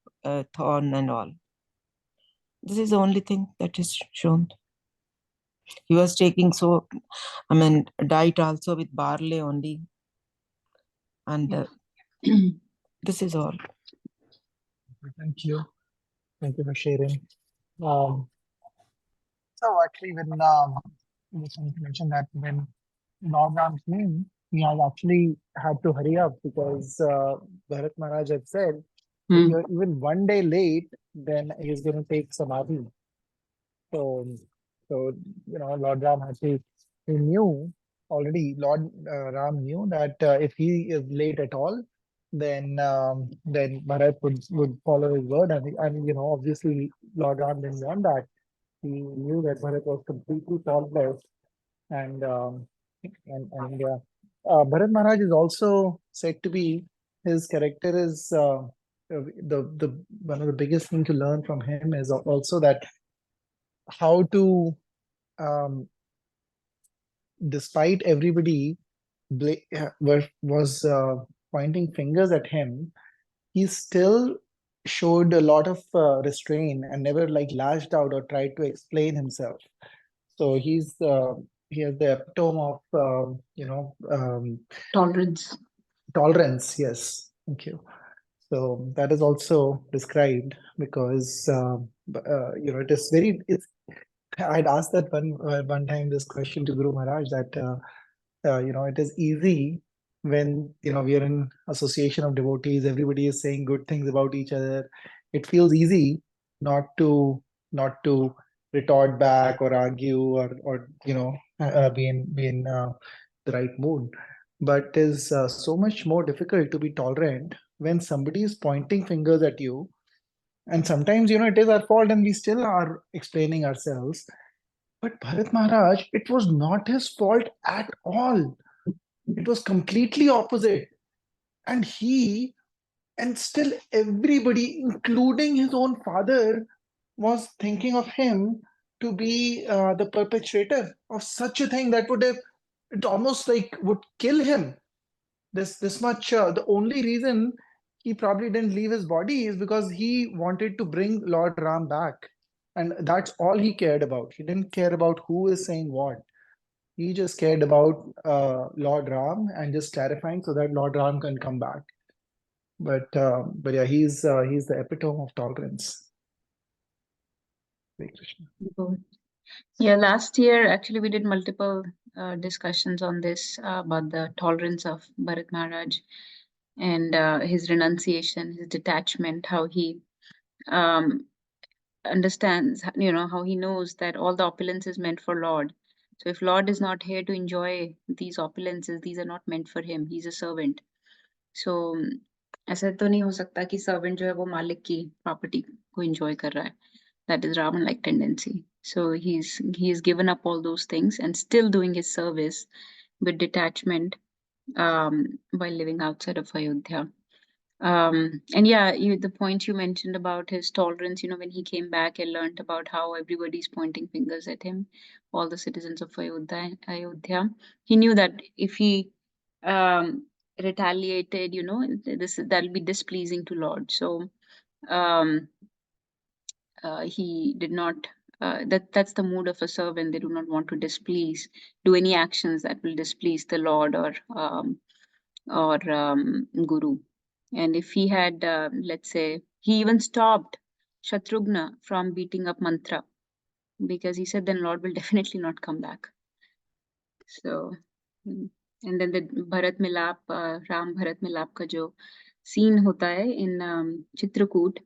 thorn and all. This is the only thing that is shown. He was taking diet also with barley only. And this is all. Thank you. Thank you for sharing. So actually, when you mentioned that when Lord Ram came, he had actually had to hurry up because Bharat Maharaj had said, if you're even one day late, then he's going to take samadhi. So Lord Ram he knew already. Lord Ram knew that if he is late at all, then Bharat would follow his word, and obviously Lord Ram didn't want that. He knew that Bharat was completely faultless, and Bharat Maharaj is also said to be, his character is the one of the biggest thing to learn from him is also that how to despite everybody was pointing fingers at him, he still showed a lot of restraint and never lashed out or tried to explain himself. So he has the epitome of tolerance. Yes, thank you. So that is also described because it is very. I'd asked that one time this question to Guru Maharaj that it is easy when we are in association of devotees, everybody is saying good things about each other. It feels easy not to retort back or argue or be in the right mood. But it is so much more difficult to be tolerant when somebody is pointing fingers at you. And sometimes, it is our fault and we still are explaining ourselves. But Bharat Maharaj, it was not his fault at all. It was completely opposite. And still everybody, including his own father, was thinking of him to be the perpetrator of such a thing that it almost would kill him. This much. The only reason he probably didn't leave his body is because he wanted to bring Lord Ram back. And that's all he cared about. He didn't care about who is saying what. He just cared about Lord Ram and just clarifying so that Lord Ram can come back. But yeah, he's the epitome of tolerance. Hare Krishna. Yeah, last year actually we did multiple discussions on this about the tolerance of Bharat Maharaj and his renunciation, his detachment, how he um, understands, how he knows that all the opulence is meant for Lord. So if Lord is not here to enjoy these opulences, these are not meant for him. He's a servant. So ऐसा तो नहीं हो सकता कि servant जो है वो मालिक की property को enjoy कर रहा है. That is Ravan-like tendency. So he's given up all those things and still doing his service with detachment while living outside of Ayodhya. And yeah, the point you mentioned about his tolerance, when he came back and learned about how everybody's pointing fingers at him, all the citizens of Ayodhya, he knew that if he um, retaliated, that'll be displeasing to Lord. So um, he did not. That's the mood of a servant. They do not want to do any actions that will displease the Lord or Guru. And if he had, let's say, he even stopped Shatrughna from beating up mantra because he said then Lord will definitely not come back. So, and then the Bharat Milap, Ram Bharat Milap ka jo scene hota hai in Chitrakoot,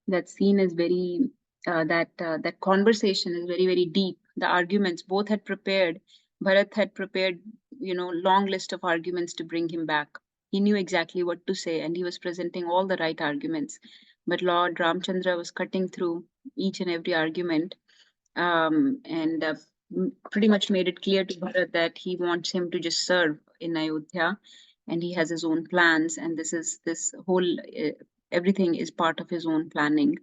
that scene is very, that conversation is very, very deep. The arguments, both had prepared, Bharat had prepared, long list of arguments to bring him back. He knew exactly what to say and he was presenting all the right arguments. But Lord Ramchandra was cutting through each and every argument and pretty much made it clear to Bharat that he wants him to just serve in Ayodhya, and he has his own plans, and this whole everything is part of his own planning,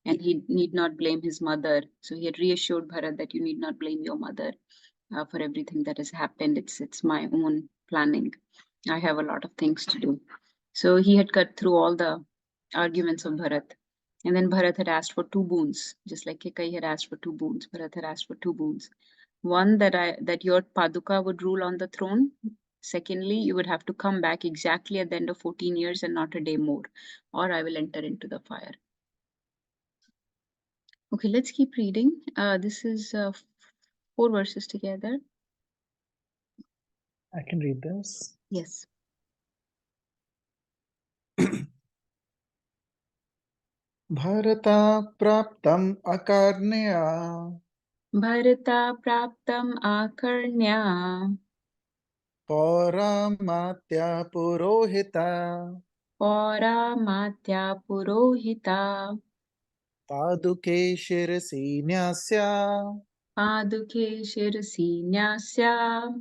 and he need not blame his mother. So he had reassured Bharat that you need not blame your mother for everything that has happened. It's my own planning. I have a lot of things to do. So he had cut through all the arguments of Bharat. And then Bharat had asked for two boons, just like Kekai had asked for two boons. Bharat had asked for two boons. One, that your Paduka would rule on the throne. Secondly, you would have to come back exactly at the end of 14 years and not a day more, or I will enter into the fire. Okay, let's keep reading. This is 4 verses together. I can read this. Yes. Bharata praptam akarnya Bharata praptam akarnya Pauramatya purohita Pauramatya purohita Paduke shirasi nyasya Paduke shirasi nyasya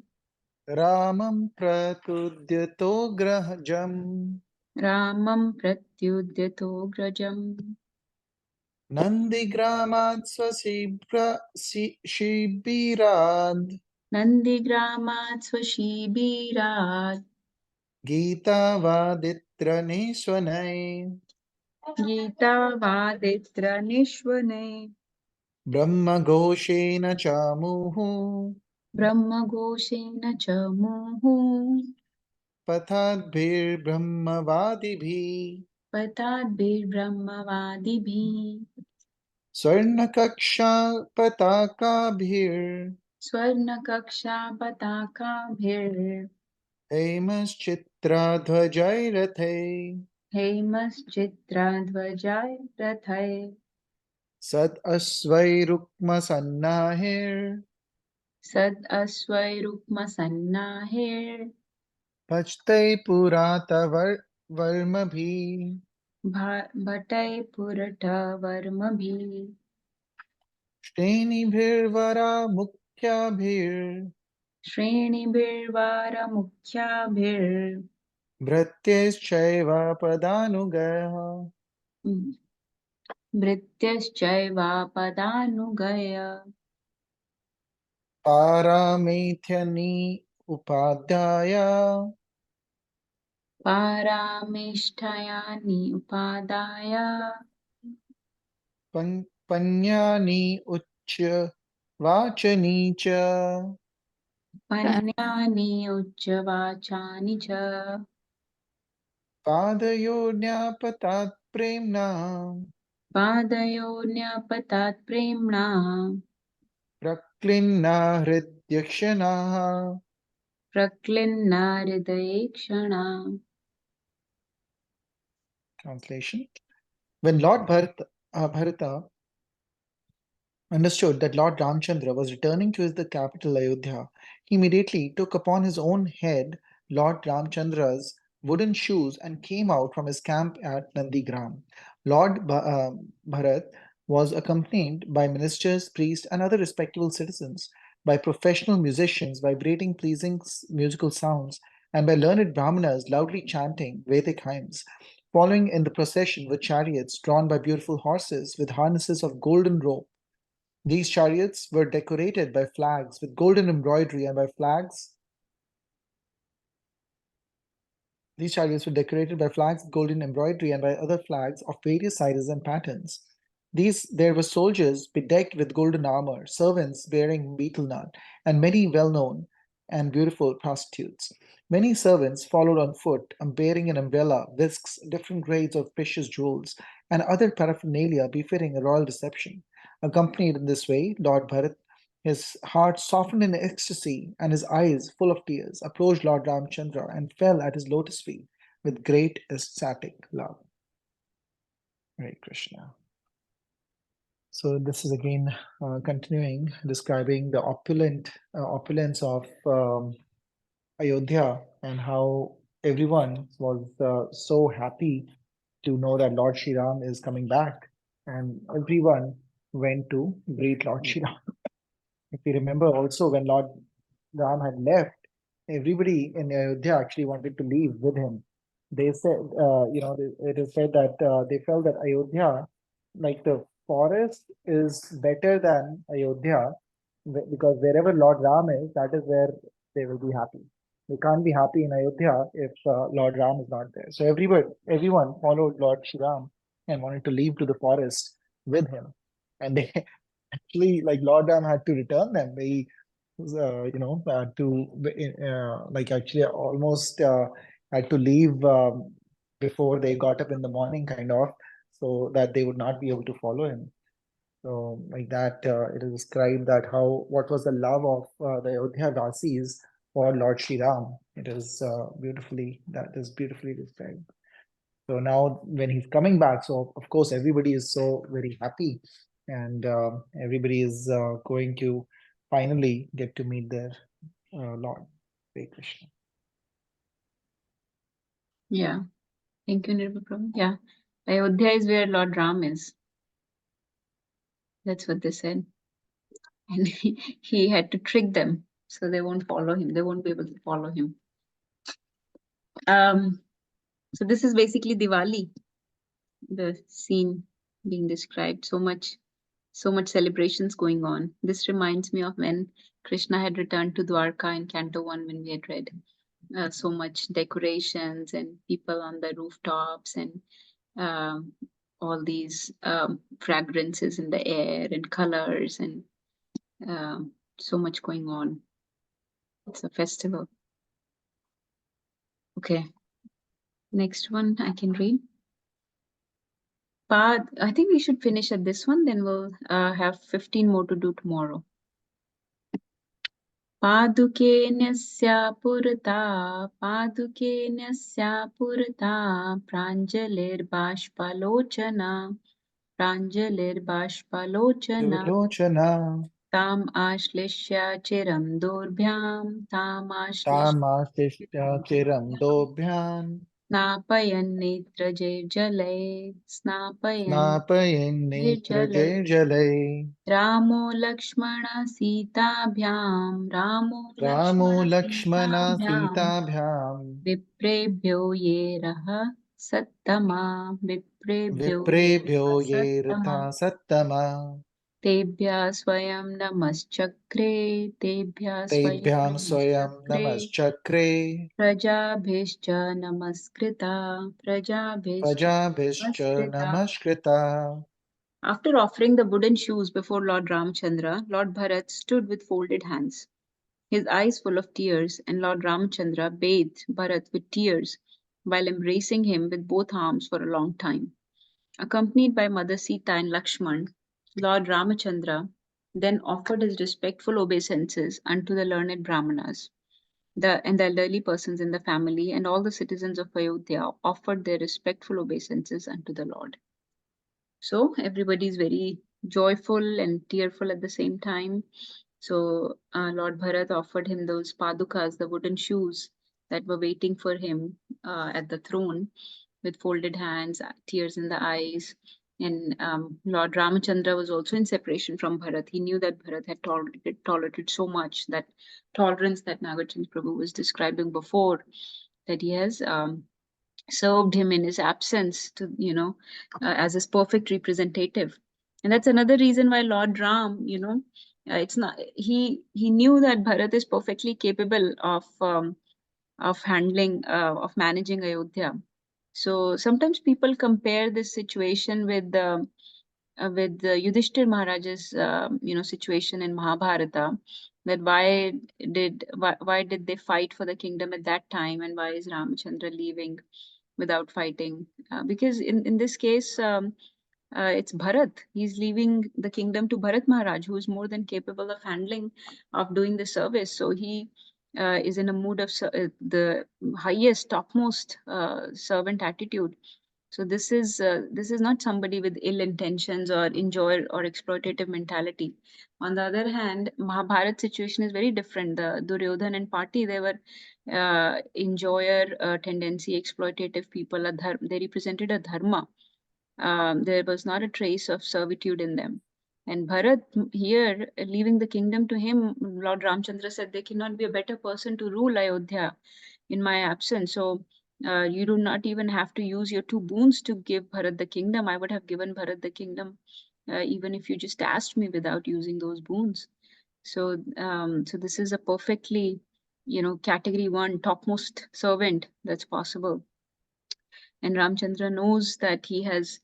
Ramam pratudyato grahajam Ramam pratyudyato grajam Nandigramat shibirad Nandigramat swashibirat Gita vaditra niswanai Gita vaditra nishvane Brahma ghoshena chamuhu Brahma ghoshena cha muhu Patadbhir brahma vadibhi Patadbir brahmavadibhi Swarnakaksha patakabhir Swarnakaksha patakabhir Hemas dhvajairate Hemaschitra Rathai Sad asvairukma sannahir Sad Aswai Rukma Sannahir Pachtai purata varmabhi Bhatai Purata Varmabhi Shnenibhir mukhyabhir Shreni Birvara Mukhyabhir Bhratyaischaiva padanugaya Vrityashchaiva Padanugaya Paramethani upadhyaya Parameshtayani Upadaya Panyani uccha vachani cha Panyani Uchavachani Cha Padayonya premna Padayo Nyapatat Premna Praklinna hridyakshanaha. Praklinna hridayekshana. Translation. When Lord Bharata understood that Lord Ramchandra was returning to the capital Ayodhya, he immediately took upon his own head Lord Ramchandra's wooden shoes and came out from his camp at Nandigram. Lord Bharat was accompanied by ministers, priests, and other respectable citizens, by professional musicians vibrating pleasing musical sounds, and by learned brahmanas loudly chanting Vedic hymns. Following in the procession were chariots drawn by beautiful horses with harnesses of golden rope. These chariots were decorated by flags with golden embroidery and by flags. These chariots were decorated by flags with golden embroidery and by other flags of various sizes and patterns. There were soldiers bedecked with golden armor, servants bearing betel nut, and many well-known and beautiful prostitutes. Many servants followed on foot, bearing an umbrella, whisks, different grades of precious jewels, and other paraphernalia befitting a royal reception. Accompanied in this way, Lord Bharat, his heart softened in ecstasy and his eyes full of tears, approached Lord Ramchandra and fell at his lotus feet with great ecstatic love. Hare Krishna. So this is again continuing describing the opulence of Ayodhya and how everyone was so happy to know that Lord Shri Ram is coming back, and everyone went to greet Lord Shri Ram. If you remember also when Lord Ram had left, everybody in Ayodhya actually wanted to leave with him. They said, it is said that they felt that Ayodhya, like the forest, is better than Ayodhya because wherever Lord Ram is, that is where they will be happy. They can't be happy in Ayodhya if Lord Ram is not there. So everyone followed Lord Shri Ram and wanted to leave to the forest with him. And they actually, like Lord Ram had to return them. They like actually almost had to leave before they got up in the morning, kind of, so that they would not be able to follow him. So like that, it is described that what was the love of the Ayodhya Vasis for Lord Shri Ram. It is beautifully described. So now when he's coming back, so of course everybody is so very happy, and everybody is going to finally get to meet their Lord. Hare Krishna. Yeah. Thank you, Nirmal Prabhu. Yeah. Ayodhya is where Lord Ram is. That's what they said. And he had to trick them so they won't follow him. They won't be able to follow him. So this is basically Diwali, the scene being described. So much celebrations going on. This reminds me of when Krishna had returned to Dwarka in Canto 1 when we had read. So much decorations and people on the rooftops and all these fragrances in the air and colors and so much going on. It's a festival. Okay. Next one I can read. I think we should finish at this one, then we'll have 15 more to do tomorrow. Paduke Nyasya Purta Pranjalir Bashpalochana Lochana Tam Ashlishya Chiram Durbhyam Tam Tamasishya Chiram Dobhyan Snapayan Netraje Jale Snapayin Netra Jale Ramo Lakshmana Sitabhyam Ramo Lakshmana Sitabhyam Viprebhyo ye raha sattama Viprebhyo ye Ratha Sattama Tebhya swayam namaschakre Tebhyam Swayam Namaschakre Prajabhishcha namaskrita Prajabhishcha Namaskrita. After offering the wooden shoes before Lord Ramchandra, Lord Bharat stood with folded hands, his eyes full of tears, and Lord Ramchandra bathed Bharat with tears while embracing him with both arms for a long time. Accompanied by Mother Sita and Lakshman, Lord Ramachandra then offered his respectful obeisances unto the learned Brahmanas. And the elderly persons in the family and all the citizens of Ayodhya offered their respectful obeisances unto the Lord. So everybody is very joyful and tearful at the same time. So Lord Bharat offered him those padukas, the wooden shoes that were waiting for him at the throne, with folded hands, tears in the eyes. And Lord Ramacandra was also in separation from Bharat. He knew that Bharat had tolerated so much, that tolerance that Nagachandra Prabhu was describing before, that he has served him in his absence to, as his perfect representative. And that's another reason why Lord Ram, it's not, he knew that Bharat is perfectly capable of handling, of managing Ayodhya. So sometimes people compare this situation with Yudhishthir Maharaj's situation in Mahabharata, that why did they fight for the kingdom at that time, and why is Ramachandra leaving without fighting? Because in this case, it's Bharat. He's leaving the kingdom to Bharat Maharaj, who is more than capable of doing the service. So he is in a mood of the highest, topmost servant attitude. So this is not somebody with ill intentions or enjoy or exploitative mentality. On the other hand, Mahabharat situation is very different. The Duryodhan and party, they were enjoyer tendency, exploitative people. They represented a dharma. There was not a trace of servitude in them. And Bharat here, leaving the kingdom to him, Lord Ramchandra said, there cannot be a better person to rule Ayodhya in my absence. So you do not even have to use your 2 boons to give Bharat the kingdom. I would have given Bharat the kingdom even if you just asked me without using those boons. So, so this is a perfectly, category 1 topmost servant that's possible. And Ramchandra knows that he's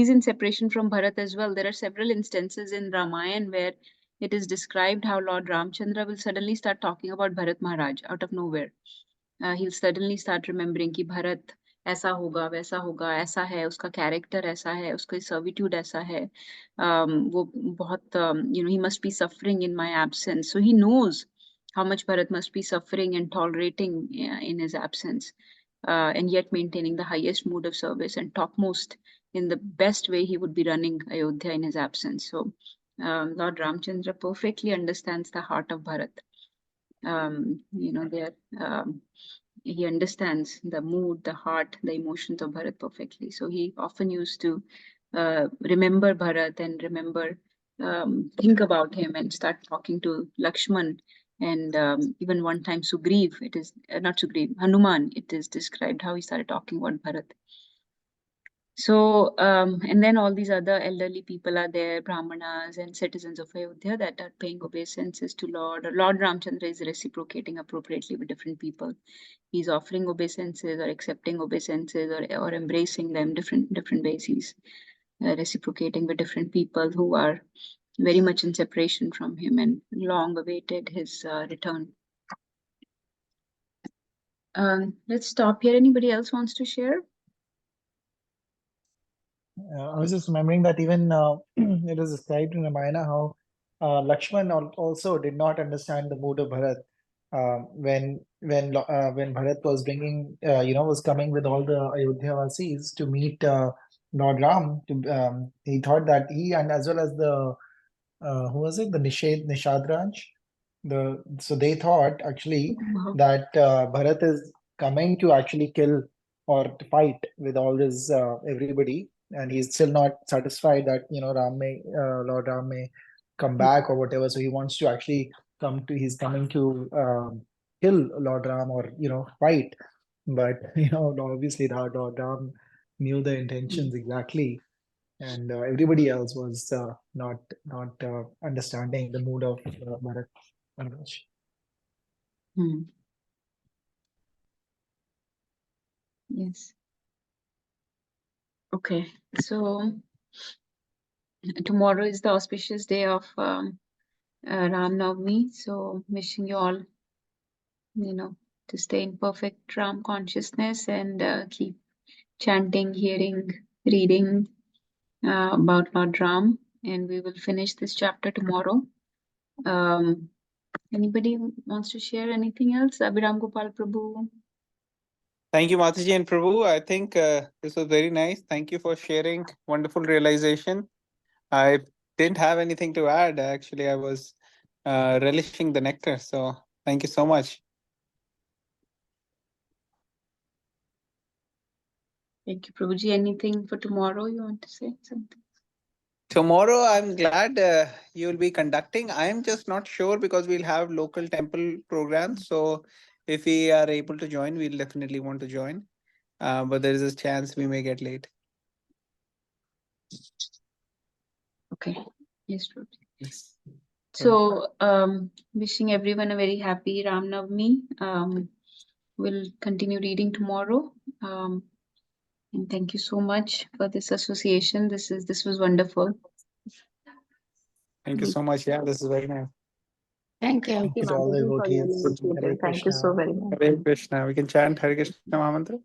in separation from Bharat as well. There are several instances in Ramayana where it is described how Lord Ramchandra will suddenly start talking about Bharat Maharaj out of nowhere. He'll suddenly start remembering कि भरत ऐसा होगा वैसा होगा ऐसा है उसका character ऐसा है उसका सर्विट्यूड ऐसा है वो बहुत he must be suffering in my absence. So he knows how much Bharat must be suffering and tolerating in his absence, and yet maintaining the highest mood of service and topmost in the best way he would be running Ayodhya in his absence. So Lord Ramchandra perfectly understands the heart of Bharat. He understands the mood, the heart, the emotions of Bharat perfectly. So he often used to remember Bharat and think about him and start talking to Lakshman. And even one time Sugriv, it is not Sugriv, Hanuman, it is described how he started talking about Bharat. So, and then all these other elderly people are there, Brahmanas and citizens of Ayodhya, that are paying obeisances to Lord. Lord Ramchandra is reciprocating appropriately with different people. He's offering obeisances or accepting obeisances or embracing them different ways. He's reciprocating with different people who are very much in separation from him and long awaited his return. Let's stop here. Anybody else wants to share? I was just remembering that even it was described in Ramayana how Lakshman also did not understand the mood of Bharat when Bharat was bringing was coming with all the Ayodhya Vasis to meet Lord Ram. He thought that he and as well as the who was it, the Nishadraj, so they thought actually that Bharat is coming to actually kill or to fight with all this everybody, and he's still not satisfied that Lord Ram may come back or whatever. So he wants to actually he's coming to kill Lord Ram or fight. But obviously Lord Ram knew the intentions exactly, and everybody else was not understanding the mood of Bharat Maharaj. Yes. Okay, so tomorrow is the auspicious day of Ram Navmi. So wishing you all, to stay in perfect Ram consciousness and keep chanting, hearing, reading about Lord Ram. and we will finish this chapter tomorrow. Anybody wants to share anything else? Abhiram Gopal Prabhu. Thank you, Mataji and Prabhu. I think this was very nice. Thank you for sharing wonderful realization. I didn't have anything to add. Actually, I was relishing the nectar. So thank you so much. Thank you, Prabhuji. Anything for tomorrow you want to say? Something? Tomorrow, I'm glad you will be conducting. I'm just not sure because we'll have local temple programs. So if we are able to join, we'll definitely want to join. But there is a chance we may get late. Okay. Yes, Prabhuji. Yes. So, wishing everyone a very happy Ram Navmi. We'll continue reading tomorrow. And thank you so much for this association. This was wonderful. Thank you so much. Yeah, this is very nice. Thank you. Thank you, to all the Mataji, for your devotees. initiative. Hare Thank you so Krishna. very much. Hare Krishna. We can chant Hare Krishna Mahamantra.